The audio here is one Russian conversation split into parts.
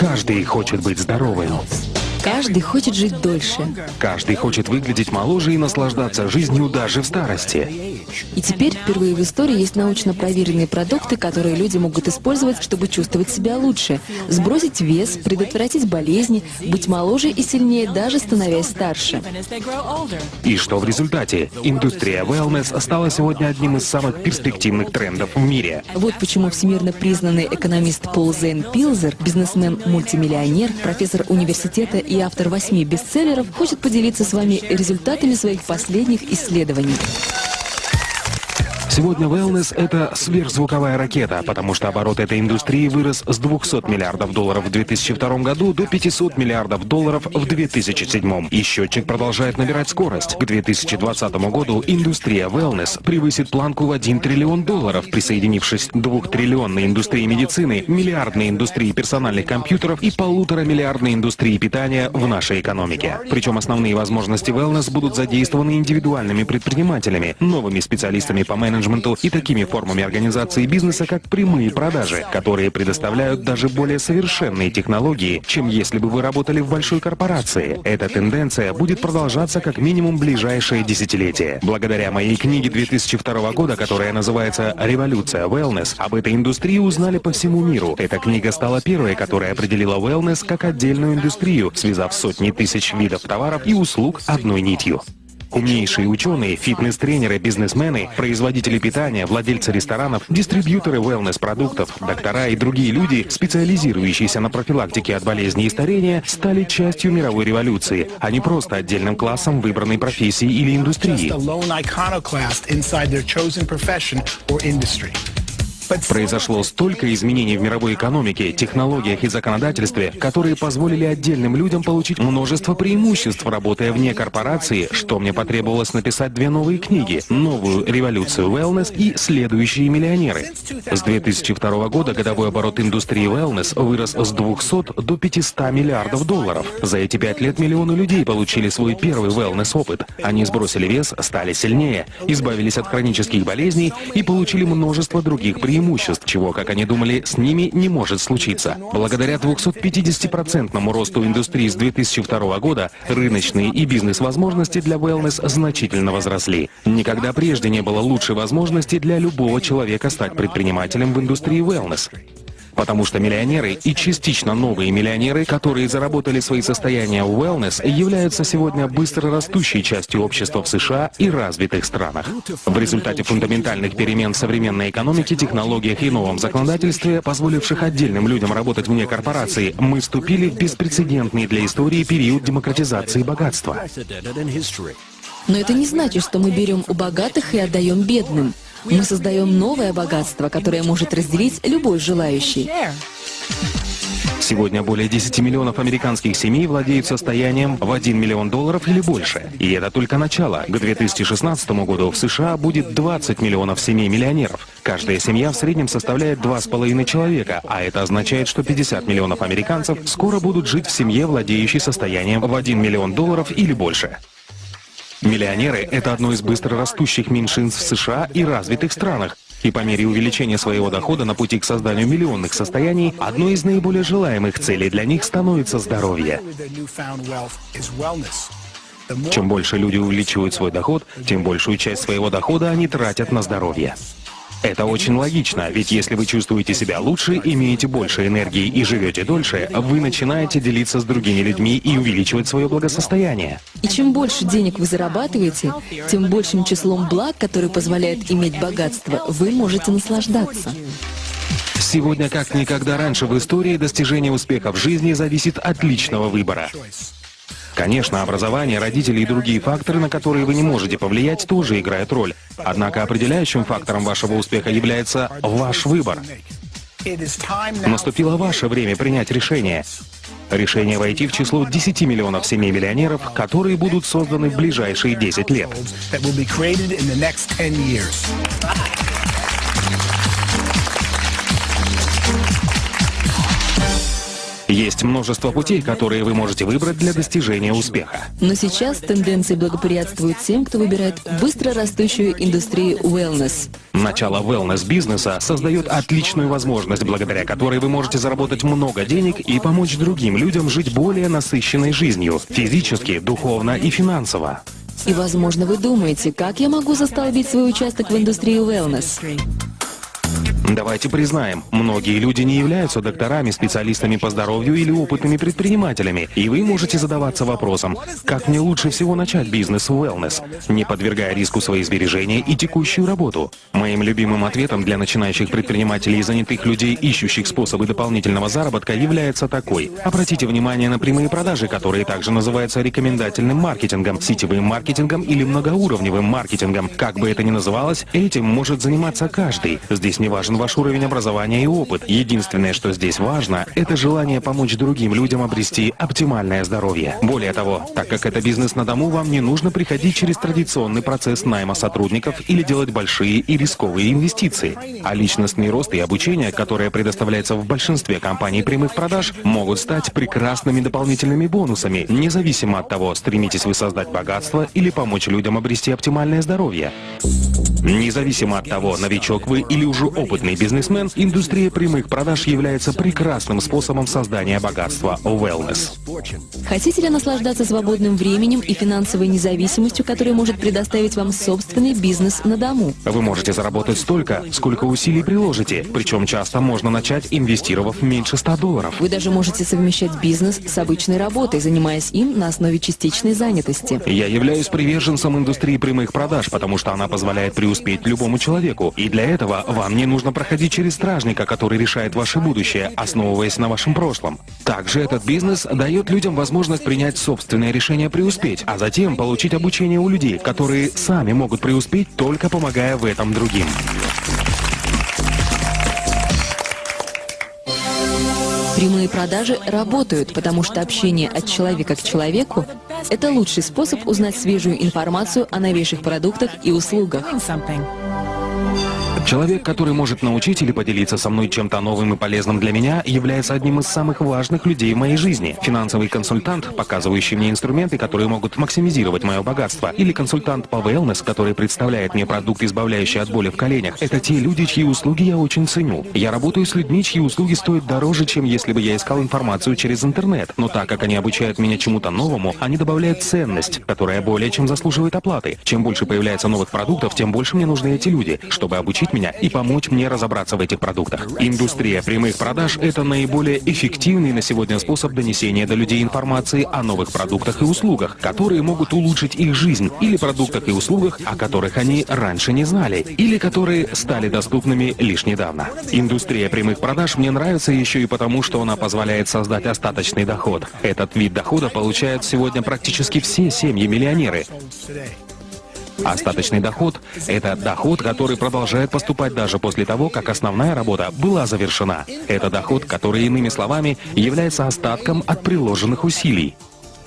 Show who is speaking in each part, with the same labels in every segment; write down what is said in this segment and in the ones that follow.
Speaker 1: Каждый хочет быть здоровым.
Speaker 2: Каждый хочет жить дольше.
Speaker 1: Каждый хочет выглядеть моложе и наслаждаться жизнью даже в старости.
Speaker 2: И теперь впервые в истории есть научно проверенные продукты, которые люди могут использовать, чтобы чувствовать себя лучше, сбросить вес, предотвратить болезни, быть моложе и сильнее, даже становясь старше.
Speaker 1: И что в результате? Индустрия wellness стала сегодня одним из самых перспективных трендов в мире.
Speaker 2: Вот почему всемирно признанный экономист Пол Зейн Пилзер, бизнесмен-мультимиллионер, профессор университета и автор 8 бестселлеров, хочет поделиться с вами результатами своих последних исследований.
Speaker 1: Сегодня wellness — это сверхзвуковая ракета, потому что оборот этой индустрии вырос с 200 миллиардов долларов в 2002 году до 500 миллиардов долларов в 2007. И счетчик продолжает набирать скорость. К 2020 году индустрия wellness превысит планку в 1 триллион долларов, присоединившись к 2-триллионной индустрии медицины, миллиардной индустрии персональных компьютеров и 1,5-миллиардной индустрии питания в нашей экономике. Причем основные возможности wellness будут задействованы индивидуальными предпринимателями, новыми специалистами по менеджменту и такими формами организации бизнеса, как прямые продажи, которые предоставляют даже более совершенные технологии, чем если бы вы работали в большой корпорации. Эта тенденция будет продолжаться как минимум ближайшее десятилетие. Благодаря моей книге 2002 года, которая называется «Революция wellness», об этой индустрии узнали по всему миру. Эта книга стала первой, которая определила wellness как отдельную индустрию, связав сотни тысяч видов товаров и услуг одной нитью. Умнейшие ученые, фитнес-тренеры, бизнесмены, производители питания, владельцы ресторанов, дистрибьюторы wellness-продуктов, доктора и другие люди, специализирующиеся на профилактике от болезней и старения, стали частью мировой революции, а не просто отдельным классом выбранной профессии или индустрии. Произошло столько изменений в мировой экономике, технологиях и законодательстве, которые позволили отдельным людям получить множество преимуществ, работая вне корпорации, что мне потребовалось написать 2 новые книги: «Новую революцию wellness» и «Следующие миллионеры». С 2002 года годовой оборот индустрии wellness вырос с 200 до 500 миллиардов долларов. За эти 5 лет миллионы людей получили свой первый wellness-опыт. Они сбросили вес, стали сильнее, избавились от хронических болезней и получили множество других преимуществ, чего, как они думали, с ними не может случиться. Благодаря 250% росту индустрии с 2002 года рыночные и бизнес-возможности для wellness значительно возросли. Никогда прежде не было лучшей возможности для любого человека стать предпринимателем в индустрии wellness. Потому что миллионеры и частично новые миллионеры, которые заработали свои состояния в wellness, являются сегодня быстро растущей частью общества в США и развитых странах. В результате фундаментальных перемен в современной экономике, технологиях и новом законодательстве, позволивших отдельным людям работать вне корпорации, мы вступили в беспрецедентный для истории период демократизации богатства.
Speaker 2: Но это не значит, что мы берем у богатых и отдаем бедным. Мы создаем новое богатство, которое может разделить любой желающий.
Speaker 1: Сегодня более 10 миллионов американских семей владеют состоянием в 1 миллион долларов или больше. И это только начало. К 2016 году в США будет 20 миллионов семей-миллионеров. Каждая семья в среднем составляет 2,5 человека, а это означает, что 50 миллионов американцев скоро будут жить в семье, владеющей состоянием в 1 миллион долларов или больше. Миллионеры — это одно из быстро растущих меньшинств в США и развитых странах. И по мере увеличения своего дохода на пути к созданию миллионных состояний, одной из наиболее желаемых целей для них становится здоровье. Чем больше люди увеличивают свой доход, тем большую часть своего дохода они тратят на здоровье. Это очень логично, ведь если вы чувствуете себя лучше, имеете больше энергии и живете дольше, вы начинаете делиться с другими людьми и увеличивать свое благосостояние.
Speaker 2: И чем больше денег вы зарабатываете, тем большим числом благ, которые позволяют иметь богатство, вы можете наслаждаться.
Speaker 1: Сегодня, как никогда раньше в истории, достижение успеха в жизни зависит от личного выбора. Конечно, образование, родители и другие факторы, на которые вы не можете повлиять, тоже играют роль. Однако определяющим фактором вашего успеха является ваш выбор. Наступило ваше время принять решение. Решение войти в число 10 миллионов семей-миллионеров, которые будут созданы в ближайшие 10 лет. Есть множество путей, которые вы можете выбрать для достижения успеха.
Speaker 2: Но сейчас тенденции благоприятствуют тем, кто выбирает быстро растущую индустрию wellness.
Speaker 1: Начало wellness-бизнеса создает отличную возможность, благодаря которой вы можете заработать много денег и помочь другим людям жить более насыщенной жизнью, физически, духовно и финансово.
Speaker 2: И, возможно, вы думаете, как я могу застолбить свой участок в индустрии wellness?
Speaker 1: Давайте признаем, многие люди не являются докторами, специалистами по здоровью или опытными предпринимателями, и вы можете задаваться вопросом, как мне лучше всего начать бизнес в wellness, не подвергая риску свои сбережения и текущую работу. Моим любимым ответом для начинающих предпринимателей и занятых людей, ищущих способы дополнительного заработка, является такой. Обратите внимание на прямые продажи, которые также называются рекомендательным маркетингом, сетевым маркетингом или многоуровневым маркетингом. Как бы это ни называлось, этим может заниматься каждый. Здесь не важен ваш уровень образования и опыт. Единственное, что здесь важно, это желание помочь другим людям обрести оптимальное здоровье. Более того, так как это бизнес на дому, вам не нужно приходить через традиционный процесс найма сотрудников или делать большие и рисковые инвестиции. А личностный рост и обучение, которое предоставляется в большинстве компаний прямых продаж, могут стать прекрасными дополнительными бонусами, независимо от того, стремитесь вы создать богатство или помочь людям обрести оптимальное здоровье. Независимо от того, новичок вы или уже опытный бизнесмен, индустрия прямых продаж является прекрасным способом создания богатства в wellness.
Speaker 2: Хотите ли наслаждаться свободным временем и финансовой независимостью, которую может предоставить вам собственный бизнес на дому?
Speaker 1: Вы можете заработать столько, сколько усилий приложите, причем часто можно начать, инвестировав меньше $100.
Speaker 2: Вы даже можете совмещать бизнес с обычной работой, занимаясь им на основе частичной занятости.
Speaker 1: Я являюсь приверженцем индустрии прямых продаж, потому что она позволяет преуспеть любому человеку. И для этого вам не нужно проходить через стражника, который решает ваше будущее, основываясь на вашем прошлом. Также этот бизнес дает людям возможность принять собственное решение преуспеть, а затем получить обучение у людей, которые сами могут преуспеть, только помогая в этом другим.
Speaker 2: Прямые продажи работают, потому что общение от человека к человеку – это лучший способ узнать свежую информацию о новейших продуктах и услугах.
Speaker 1: Человек, который может научить или поделиться со мной чем-то новым и полезным для меня, является одним из самых важных людей в моей жизни. Финансовый консультант, показывающий мне инструменты, которые могут максимизировать мое богатство, или консультант по wellness, который представляет мне продукт, избавляющий от боли в коленях, это те люди, чьи услуги я очень ценю. Я работаю с людьми, чьи услуги стоят дороже, чем если бы я искал информацию через интернет. Но так как они обучают меня чему-то новому, они добавляют ценность, которая более чем заслуживает оплаты. Чем больше появляется новых продуктов, тем больше мне нужны эти люди, чтобы обучить меня и помочь мне разобраться в этих продуктах. Индустрия прямых продаж – это наиболее эффективный на сегодня способ донесения до людей информации о новых продуктах и услугах, которые могут улучшить их жизнь, или продуктах и услугах, о которых они раньше не знали, или которые стали доступными лишь недавно. Индустрия прямых продаж мне нравится еще и потому, что она позволяет создать остаточный доход. Этот вид дохода получают сегодня практически все семьи-миллионеры. Остаточный доход – это доход, который продолжает поступать даже после того, как основная работа была завершена. Это доход, который, иными словами, является остатком от приложенных усилий.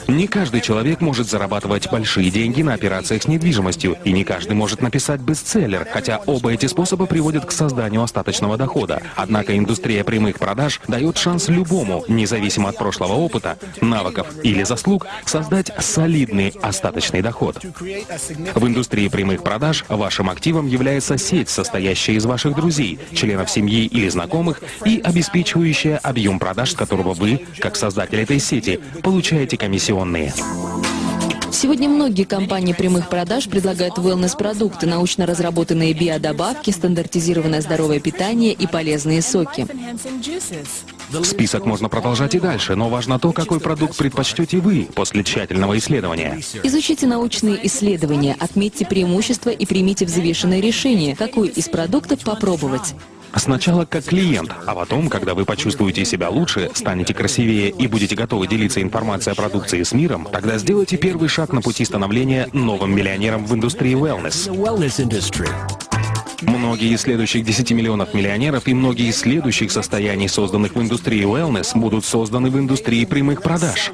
Speaker 1: Не каждый человек может зарабатывать большие деньги на операциях с недвижимостью, и не каждый может написать бестселлер, хотя оба эти способа приводят к созданию остаточного дохода. Однако индустрия прямых продаж дает шанс любому, независимо от прошлого опыта, навыков или заслуг, создать солидный остаточный доход. В индустрии прямых продаж вашим активом является сеть, состоящая из ваших друзей, членов семьи или знакомых, и обеспечивающая объем продаж, с которого вы, как создатель этой сети, получаете комиссионные.
Speaker 2: Сегодня многие компании прямых продаж предлагают wellness-продукты, научно разработанные биодобавки, стандартизированное здоровое питание и полезные соки.
Speaker 1: Список можно продолжать и дальше, но важно то, какой продукт предпочтете вы после тщательного исследования.
Speaker 2: Изучите научные исследования, отметьте преимущества и примите взвешенное решение, какой из продуктов попробовать.
Speaker 1: Сначала как клиент, а потом, когда вы почувствуете себя лучше, станете красивее и будете готовы делиться информацией о продукции с миром, тогда сделайте первый шаг на пути становления новым миллионером в индустрии wellness. Многие из следующих 10 миллионов миллионеров и многие из следующих состояний, созданных в индустрии wellness, будут созданы в индустрии прямых продаж.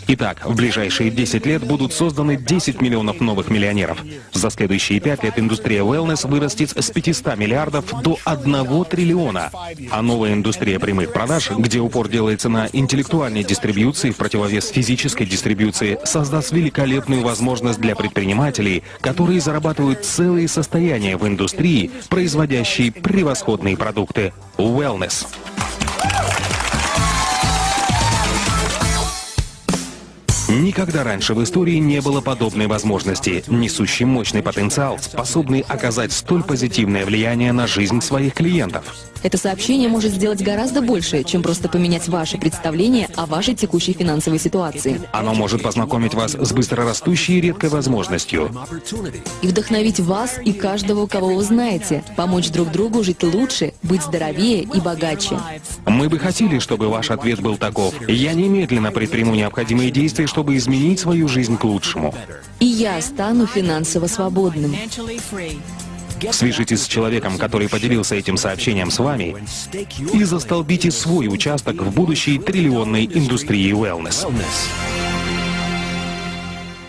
Speaker 1: Итак, в ближайшие 10 лет будут созданы 10 миллионов новых миллионеров. За следующие 5 лет индустрия wellness вырастет с 500 миллиардов до 1 триллиона. А новая индустрия прямых продаж, где упор делается на интеллектуальной дистрибьюции в противовес физической дистрибьюции, создаст великолепную возможность для предпринимателей, которые зарабатывают целые состояния в индустрии, производящей превосходные продукты. Wellness. Никогда раньше в истории не было подобной возможности, несущей мощный потенциал, способный оказать столь позитивное влияние на жизнь своих клиентов.
Speaker 2: Это сообщение может сделать гораздо больше, чем просто поменять ваше представление о вашей текущей финансовой ситуации.
Speaker 1: Оно может познакомить вас с быстрорастущей и редкой возможностью.
Speaker 2: И вдохновить вас и каждого, кого вы знаете, помочь друг другу жить лучше, быть здоровее и богаче.
Speaker 1: Мы бы хотели, чтобы ваш ответ был таков: я немедленно предприму необходимые действия, чтобы изменить свою жизнь к лучшему.
Speaker 2: И я стану финансово свободным.
Speaker 1: Свяжитесь с человеком, который поделился этим сообщением с вами, и застолбите свой участок в будущей триллионной индустрии wellness.